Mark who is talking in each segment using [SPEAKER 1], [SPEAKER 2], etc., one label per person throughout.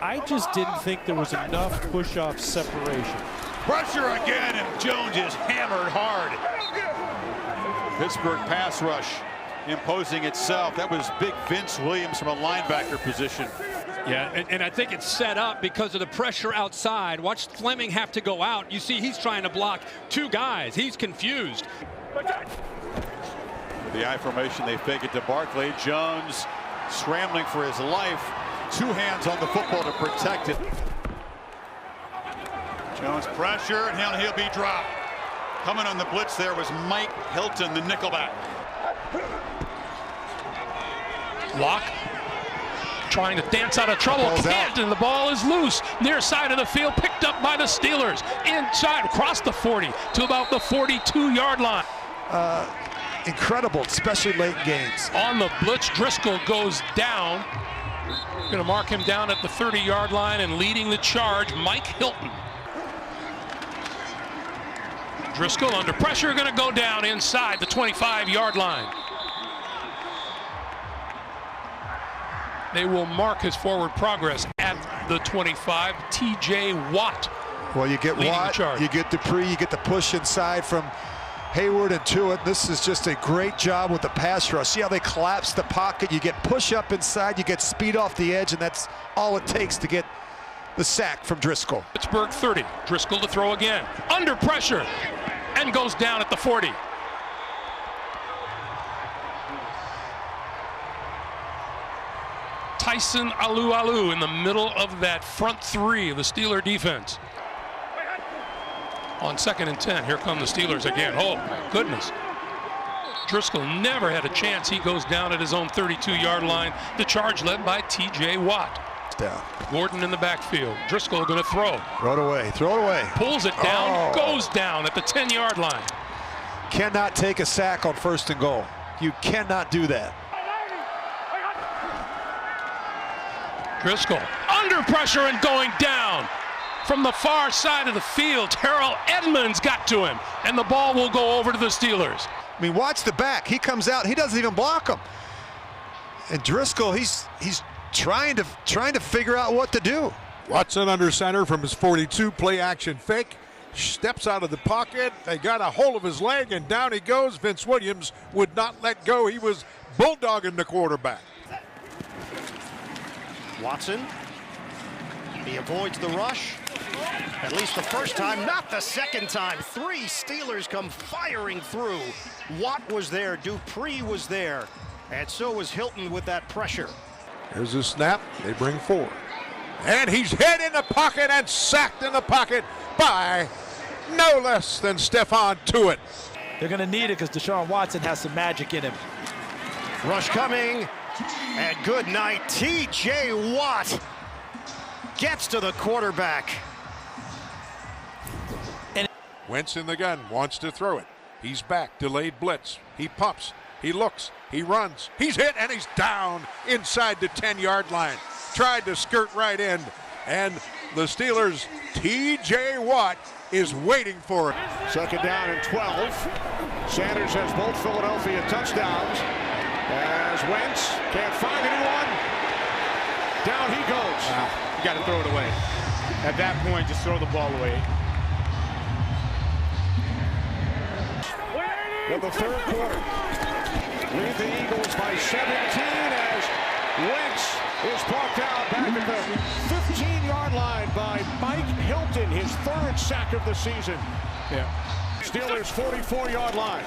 [SPEAKER 1] I just didn't think there was enough push-off separation.
[SPEAKER 2] Pressure again, and Jones is hammered hard. Pittsburgh pass rush imposing itself. That was big Vince Williams from a linebacker position.
[SPEAKER 3] Yeah, and I think it's set up because of the pressure outside. Watch Fleming have to go out. You see he's trying to block two guys. He's confused.
[SPEAKER 2] With the I formation, they fake it to Barkley. Jones scrambling for his life. Two hands on the football to protect it. Jones pressure, and he'll be dropped. Coming on the blitz there was Mike Hilton, the nickelback.
[SPEAKER 4] Locke trying to dance out of trouble. Can't, and the ball is loose. Near side of the field, picked up by the Steelers. Inside, across the 40 to about the 42-yard line.
[SPEAKER 5] Incredible, especially late games.
[SPEAKER 4] On the blitz, Driscoll goes down. Going to mark him down at the 30-yard line, and leading the charge, Mike Hilton. Driscoll under pressure, going to go down inside the 25-yard line. They will mark his forward progress at the 25. T.J. Watt.
[SPEAKER 5] Well, you get Watt, you get Dupree, you get the push inside from Hayward and Tuitt. This is just a great job with the pass rush. See how they collapse the pocket? You get push up inside, you get speed off the edge, and that's all it takes to get the sack from Driscoll.
[SPEAKER 4] Pittsburgh 30. Driscoll to throw again. Under pressure, and goes down at the 40. Tyson Alualu in the middle of that front three of the Steeler defense. On 2nd and 10, here come the Steelers again. Oh, my goodness. Driscoll never had a chance. He goes down at his own 32-yard line. The charge led by T.J. Watt.
[SPEAKER 5] Down.
[SPEAKER 4] Gordon in the backfield. Driscoll going to throw.
[SPEAKER 5] Throw it away. Throw it away.
[SPEAKER 4] Pulls it down. Goes down at the 10-yard line.
[SPEAKER 5] Cannot take a sack on 1st and goal. You cannot do that.
[SPEAKER 4] Driscoll under pressure and going down. From the far side of the field, Terrell Edmonds got to him, and the ball will go over to the Steelers.
[SPEAKER 5] I mean, watch the back. He comes out. He doesn't even block him. And Driscoll, he's trying to figure out what to do.
[SPEAKER 6] Watson under center from his 42, play action fake. Steps out of the pocket. They got a hold of his leg, and down he goes. Vince Williams would not let go. He was bulldogging the quarterback.
[SPEAKER 7] Watson, he avoids the rush, at least the first time, not the second time. 3 Steelers come firing through. Watt was there, Dupree was there, and so was Hilton with that pressure.
[SPEAKER 6] Here's a snap, they bring 4. And he's hit in the pocket and sacked in the pocket by no less than Stephon Tuitt.
[SPEAKER 1] They're going to need it because Deshaun Watson has some magic in him.
[SPEAKER 7] Rush coming. And good night, T.J. Watt gets to the quarterback.
[SPEAKER 6] Wentz in the gun, wants to throw it. He's back, delayed blitz. He pumps, he looks, he runs. He's hit, and he's down inside the 10-yard line. Tried to skirt right in, and the Steelers' T.J. Watt is waiting for it.
[SPEAKER 8] 2nd down and 12. Sanders has both Philadelphia touchdowns. As Wentz can't find anyone, down he goes.
[SPEAKER 9] You got to throw it away. At that point, just throw the ball away.
[SPEAKER 8] In the 3rd quarter, lead the Eagles by 17 as Wentz is blocked out back at the 15-yard line by Mike Hilton, his 3rd sack of the season.
[SPEAKER 9] Yeah.
[SPEAKER 8] Steelers 44-yard line.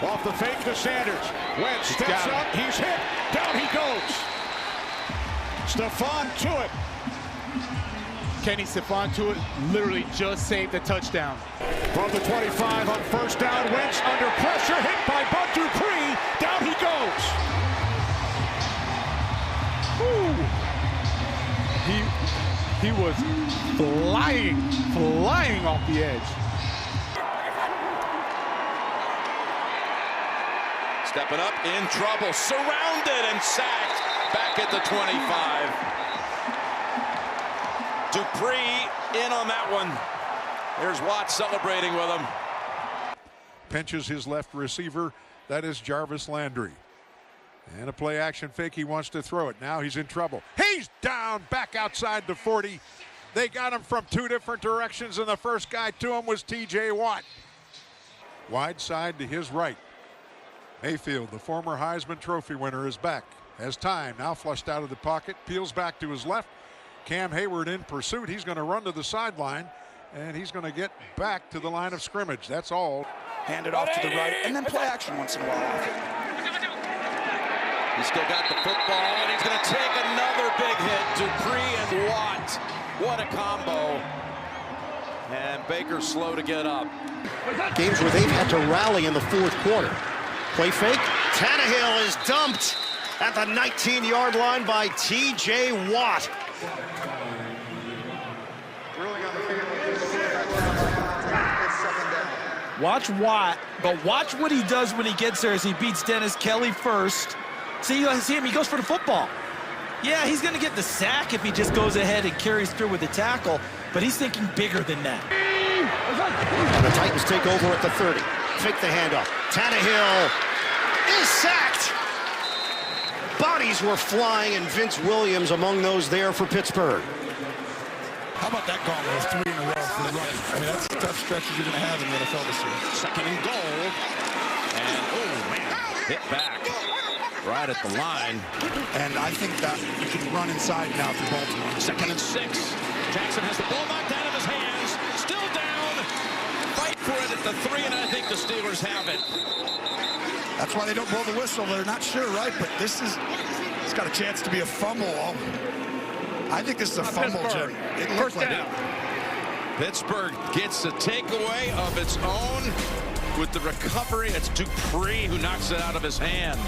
[SPEAKER 8] Off the fake to Sanders. Wentz steps up. He's hit. Down he goes. Stephon Tuitt.
[SPEAKER 9] Stephon Tuitt literally just saved the touchdown.
[SPEAKER 8] From the 25 on 1st down. Wentz under pressure. Hit by Bud Dupree. Down he goes.
[SPEAKER 9] He was flying off the edge.
[SPEAKER 10] Stepping up, in trouble, surrounded and sacked back at the 25. Dupree in on that one. There's Watt celebrating with him.
[SPEAKER 6] Pinches his left receiver. That is Jarvis Landry. And a play action fake. He wants to throw it. Now he's in trouble. He's down back outside the 40. They got him from two different directions, and the first guy to him was T.J. Watt. Wide side to his right. Mayfield, the former Heisman Trophy winner, is back. Has time. Now flushed out of the pocket. Peels back to his left. Cam Hayward in pursuit. He's going to run to the sideline, and he's going to get back to the line of scrimmage. That's all.
[SPEAKER 11] Hand it off to the right, and then play action once in a while.
[SPEAKER 10] He's still got the football, and he's going to take another big hit. Dupree and Watt. What a combo. And Baker's slow to get up.
[SPEAKER 7] Games where they've had to rally in the fourth quarter. Play fake. Tannehill is dumped at the 19-yard line by T.J. Watt.
[SPEAKER 12] Watch Watt, but watch what he does when he gets there as he beats Dennis Kelly first. See him, he goes for the football. Yeah, he's going to get the sack if he just goes ahead and carries through with the tackle, but he's thinking bigger than that.
[SPEAKER 7] And the Titans take over at the 30. Fake the handoff. Tannehill is sacked. Bodies were flying, and Vince Williams among those there for Pittsburgh.
[SPEAKER 11] How about that gauntlet of 3 in a row for the run? I mean, that's the tough stretches you're going to have in the NFL this year.
[SPEAKER 10] Second and goal. And, oh, man, hit back right at the line.
[SPEAKER 11] And I think that you can run inside now for Baltimore.
[SPEAKER 10] Second and 6. Jackson has the ball knocked out of his hands. Still down. Fight for it at the 3, and I think the Steelers have it.
[SPEAKER 11] That's why they don't blow the whistle. They're not sure, right? But it's got a chance to be a fumble. I think this is a fumble, Jim. It looks like it.
[SPEAKER 10] Pittsburgh gets a takeaway of its own with the recovery. It's Dupree who knocks it out of his hands.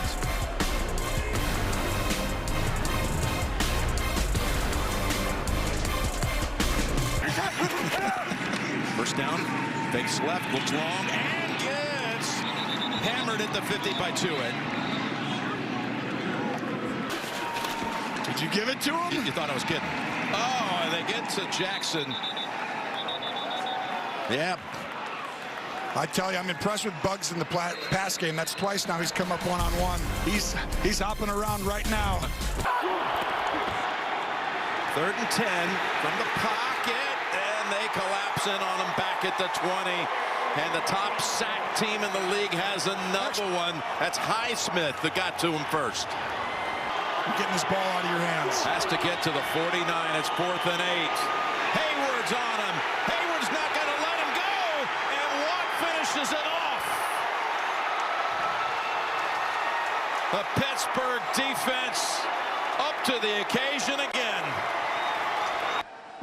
[SPEAKER 10] First down, fakes left, looks long, and gets hammered at the 50 by Tuitt.
[SPEAKER 11] Did you give it to him?
[SPEAKER 10] You thought I was kidding. Oh, and they get to Jackson. Yeah.
[SPEAKER 11] I tell you, I'm impressed with Bugs in the pass game. That's twice now he's come up one-on-one. He's hopping around right now.
[SPEAKER 10] 3rd and 10 from the pocket, and they collapse in on him back at the 20. And the top sack team in the league has another one. That's Highsmith that got to him first.
[SPEAKER 11] You're getting this ball out of your hands.
[SPEAKER 10] Has to get to the 49. It's 4th and 8. Hayward's on him. Hayward's not going to let him go. And Watt finishes it off. The Pittsburgh defense up to the occasion again.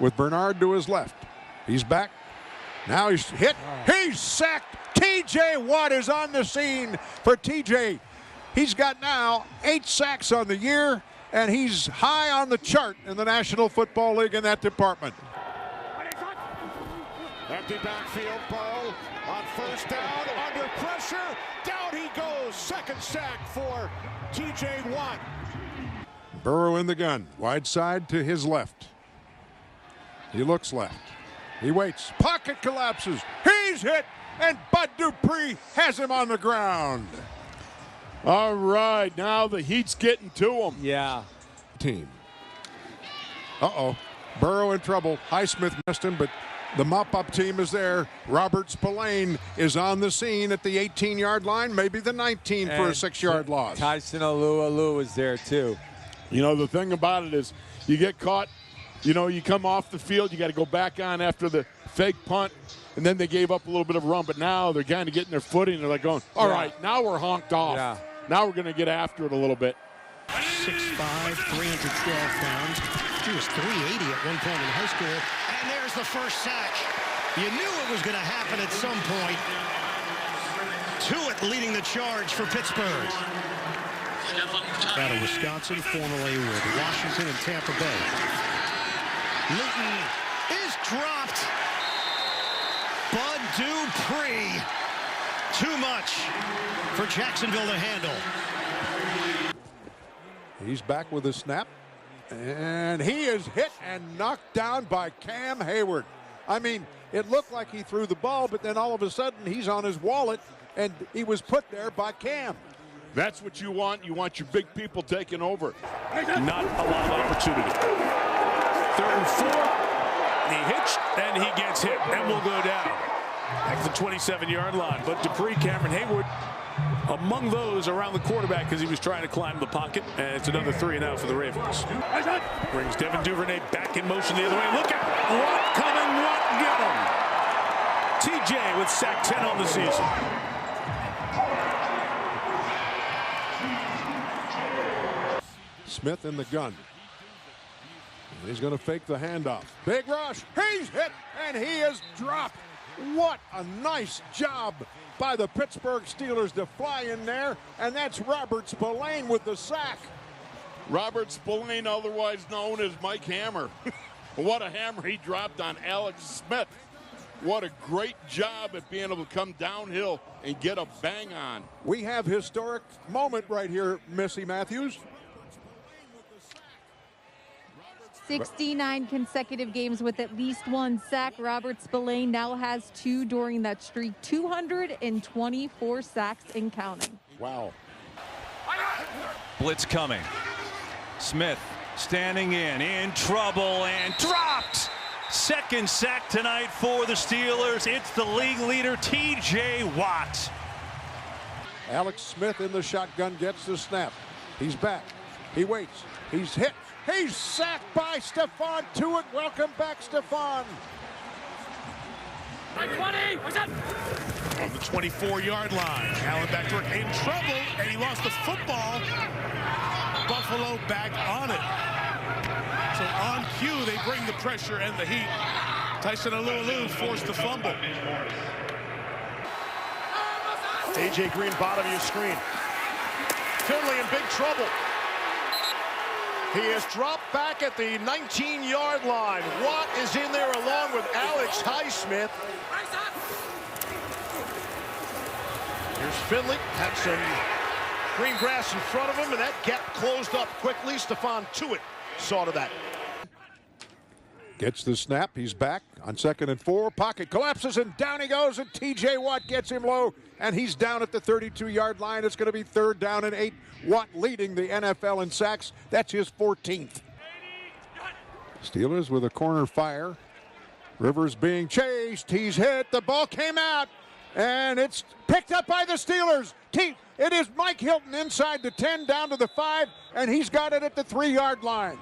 [SPEAKER 6] With Bernard to his left. He's back. Now he's hit. He's sacked. T.J. Watt is on the scene for T.J. He's got now 8 sacks on the year, and he's high on the chart in the National Football League in that department.
[SPEAKER 8] Empty backfield, Burrow on first down, under pressure. Down he goes. Second sack for T.J. Watt.
[SPEAKER 6] Burrow in the gun. Wide side to his left. He looks left. He waits. Pocket collapses. He's hit, and Bud Dupree has him on the ground.
[SPEAKER 1] All right, now the heat's getting to him.
[SPEAKER 12] Yeah.
[SPEAKER 6] Team. Uh-oh. Burrow in trouble. Highsmith missed him, but the mop-up team is there. Robert Spillane is on the scene at the 18-yard line, maybe the 19 for a 6-yard loss.
[SPEAKER 13] Tyson Alualu is there, too.
[SPEAKER 1] You know, the thing about it is you get caught, you know, you come off the field, you got to go back on after the fake punt, and then they gave up a little bit of a run, but now they're kind of getting their footing. They're like going, all right, now we're honked off.
[SPEAKER 13] Yeah.
[SPEAKER 1] Now we're going to get after it a little bit.
[SPEAKER 7] 6'5", 312 pounds. He was 380 at one point in high school. And there's the first sack. You knew it was going to happen at some point. Tuitt leading the charge for Pittsburgh. Out of Wisconsin, formerly with Washington and Tampa Bay. Luton is dropped. Bud Dupree. Too much for Jacksonville to handle.
[SPEAKER 6] He's back with a snap, and he is hit and knocked down by Cam Hayward. I mean, it looked like he threw the ball, but then all of a sudden he's on his wallet, and he was put there by Cam.
[SPEAKER 1] That's what you want. You want your big people taking over.
[SPEAKER 4] Not a lot of opportunity. 3rd and 4. He hitched, and he gets hit, and will go down at the 27-yard line. But Dupree, Cameron Hayward, among those around the quarterback because he was trying to climb the pocket, and it's another 3 and out for the Ravens. Brings Devin Duvernay back in motion the other way. Look out! What coming? What get him? TJ with sack 10 on the season.
[SPEAKER 6] Smith in the gun. And he's going to fake the handoff. Big rush. He's hit, and he is dropped. What a nice job by the Pittsburgh Steelers to fly in there, and that's Robert Spillane with the sack.
[SPEAKER 1] Robert Spillane, otherwise known as Mike Hammer. What a hammer he dropped on Alex Smith. What a great job at being able to come downhill and get a bang on.
[SPEAKER 6] We have historic moment right here, Missy Matthews.
[SPEAKER 14] 69 consecutive games with at least 1 sack. Robert Spillane now has 2 during that streak. 224 sacks and counting.
[SPEAKER 6] Wow.
[SPEAKER 15] Blitz coming. Smith standing in trouble, and dropped. 2nd sack tonight for the Steelers. It's the league leader, TJ Watt.
[SPEAKER 6] Alex Smith in the shotgun gets the snap. He's back. He waits. He's hit. He's sacked by Stephon Tuitt. Welcome back, Stephon.
[SPEAKER 4] 20. What's that? On the 24-yard line. Allen back to work in trouble, and he lost the football. Buffalo back on it. So on cue, they bring the pressure and the heat. Tyson Alualu forced the fumble.
[SPEAKER 7] A.J. Green, bottom of your screen. Finley in big trouble. He is dropped back at the 19-yard line. Watt is in there along with Alex Highsmith. Here's Finley. Had some green grass in front of him, and that gap closed up quickly. Stephon Tuitt saw to that.
[SPEAKER 6] Gets the snap. He's back on 2nd and 4. Pocket collapses, and down he goes, and TJ Watt gets him low, and he's down at the 32-yard line. It's going to be 3rd down and 8. Watt leading the NFL in sacks. That's his 14th. Steelers with a corner fire. Rivers being chased. He's hit. The ball came out, and it's picked up by the Steelers. It is Mike Hilton inside the 10 down to the 5, and he's got it at the 3-yard line.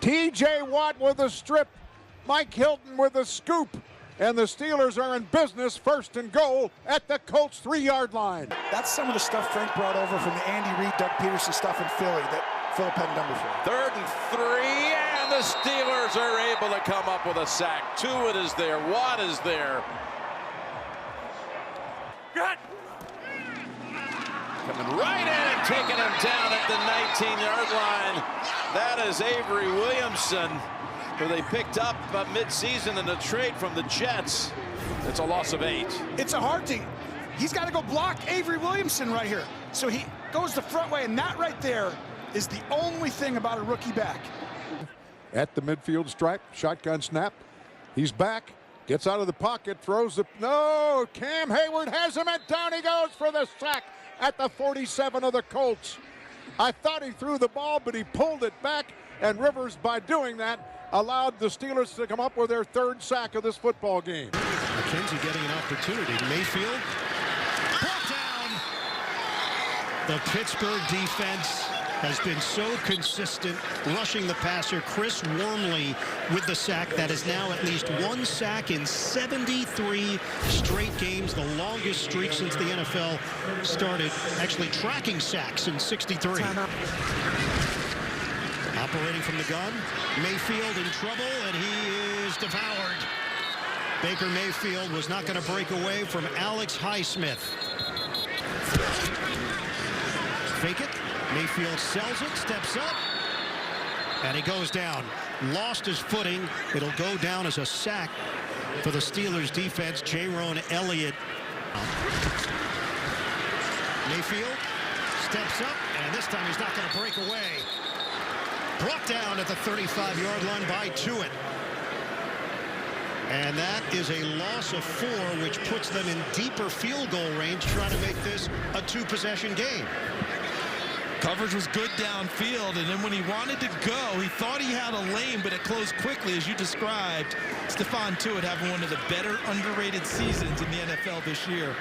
[SPEAKER 6] TJ Watt with a strip. Mike Hilton with a scoop. And the Steelers are in business, 1st and goal at the Colts 3-yard line.
[SPEAKER 11] That's some of the stuff Frank brought over from the Andy Reid, Doug Peterson stuff in Philly that Philip had number for.
[SPEAKER 10] 3rd and 3, and the Steelers are able to come up with a sack. Tuitt is there. Watt is there. Coming right in and taking him down at the 19-yard line. That is Avery Williamson, who they picked up mid-season in a trade from the Jets. It's a loss of 8.
[SPEAKER 11] It's a hard thing. He's got to go block Avery Williamson right here. So he goes the front way, and that right there is the only thing about a rookie back.
[SPEAKER 6] At the midfield stripe, shotgun snap. He's back, gets out of the pocket, throws the... No! Cam Hayward has him, and down he goes for the sack at the 47 of the Colts. I thought he threw the ball, but he pulled it back, and Rivers, by doing that, allowed the Steelers to come up with their 3rd sack of this football game.
[SPEAKER 7] McKenzie getting an opportunity. Mayfield brought down. The Pittsburgh defense has been so consistent rushing the passer. Chris Wormley with the sack. That is now at least 1 sack in 73 straight games, the longest streak since the NFL started actually tracking sacks in 63. Operating from the gun, Mayfield in trouble, and he is devoured. Baker Mayfield was not going to break away from Alex Highsmith. Fake it. Mayfield sells it, steps up, and he goes down. Lost his footing. It'll go down as a sack for the Steelers defense. Jaron Elliott. Mayfield steps up, and this time he's not going to break away. Brought down at the 35-yard line by Tuitt. And that is a loss of 4, which puts them in deeper field goal range, trying to make this a 2-possession game.
[SPEAKER 12] Coverage was good downfield, and then when he wanted to go, he thought he had a lane, but it closed quickly, as you described. Stephon Tuitt having one of the better underrated seasons in the NFL this year.